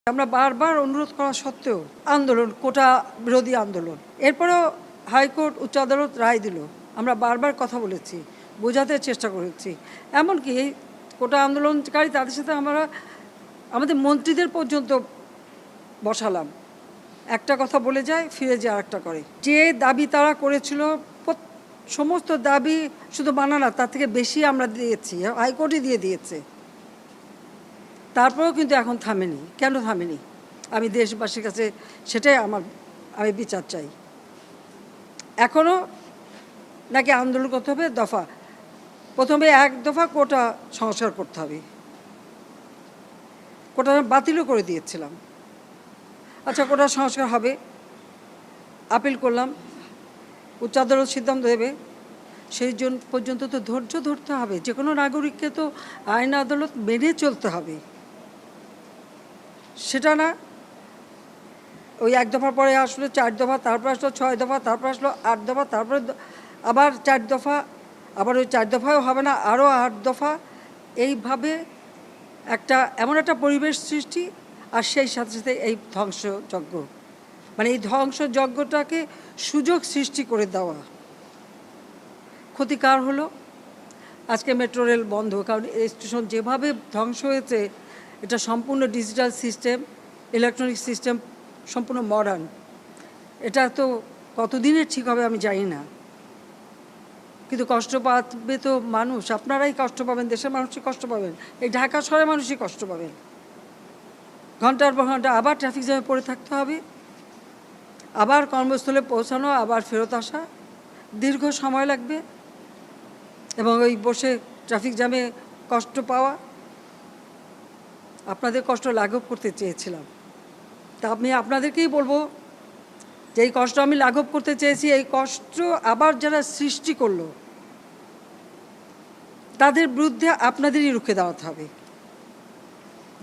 আমরা বারবার অনুরোধ করা সত্ত্বেও আন্দোলন, কোটা বিরোধী আন্দোলন, এরপরেও হাইকোর্ট, উচ্চ আদালত রায় দিল। আমরা বারবার কথা বলেছি, বোঝাতে চেষ্টা করেছি। এমনকি কোটা আন্দোলনকারী তাদের সাথে আমরা আমাদের মন্ত্রীদের পর্যন্ত বসালাম। একটা কথা বলে যায়, ফিরে যে আরেকটা করে। যে দাবি তারা করেছিল, সমস্ত দাবি শুধু মানা না, তার থেকে বেশি আমরা দিয়েছি, হাইকোর্টই দিয়ে দিয়েছে। তারপরেও কিন্তু এখন থামেনি। কেন থামেনি? আমি দেশবাসীর কাছে সেটাই আমি বিচার চাই। এখনও নাকি আন্দোলন করতে হবে, দফা প্রথমে এক দফা কোটা সংস্কার করতে হবে। কোটা বাতিলও করে দিয়েছিলাম। আচ্ছা, কোটা সংস্কার হবে, আপিল করলাম, উচ্চ আদালত সিদ্ধান্ত দেবে। সেই জন্য পর্যন্ত তো ধৈর্য ধরতে হবে। যে কোনো নাগরিককে তো আইন আদালত মেনে চলতে হবে। সেটা না, ওই এক দফার পরে আসলো 4 দফা, তারপর আসলো 6 দফা, তারপর আসলো 8 দফা, তারপরে আবার 4 দফা, আবার ওই 4 দফাও হবে না, আরও 8 দফা। এইভাবে এমন একটা পরিবেশ সৃষ্টি, আর সেই সাথে সাথে এই ধ্বংসযজ্ঞ, মানে এই ধ্বংসযজ্ঞটাকে সুযোগ সৃষ্টি করে দেওয়া। ক্ষতিকার হলো আজকে মেট্রো রেল বন্ধ, কারণ এই স্টেশন যেভাবে ধ্বংস হয়েছে, এটা সম্পূর্ণ ডিজিটাল সিস্টেম, ইলেকট্রনিক সিস্টেম, সম্পূর্ণ মডার্ন। এটা তো কতদিনের ঠিক হবে আমি জানি না, কিন্তু কষ্ট পাবে তো মানুষ। আপনারাই কষ্ট পাবেন, দেশের মানুষই কষ্ট পাবেন, এই ঢাকা শহরের মানুষই কষ্ট পাবেন। ঘন্টার পর ঘন্টা আবার ট্রাফিক জ্যামে পড়ে থাকতে হবে, আবার কর্মস্থলে পৌঁছানো, আবার ফেরত আসা, দীর্ঘ সময় লাগবে, এবং ওই বসে ট্রাফিক জ্যামে কষ্ট পাওয়া। আপনাদের কষ্ট লাঘব করতে চেয়েছিলাম, তা আমি আপনাদেরকেই বলবো যে এই কষ্ট আমি লাঘব করতে চেয়েছি। এই কষ্ট আবার যারা সৃষ্টি করলো, তাদের বিরুদ্ধে আপনাদেরই রুখে দাঁড়াতে হবে,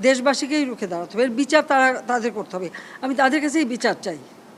দেশবাসীকেই রুখে দাঁড়াতে হবে। এর বিচার তাদের করতে হবে। আমি তাদের কাছেই বিচার চাই।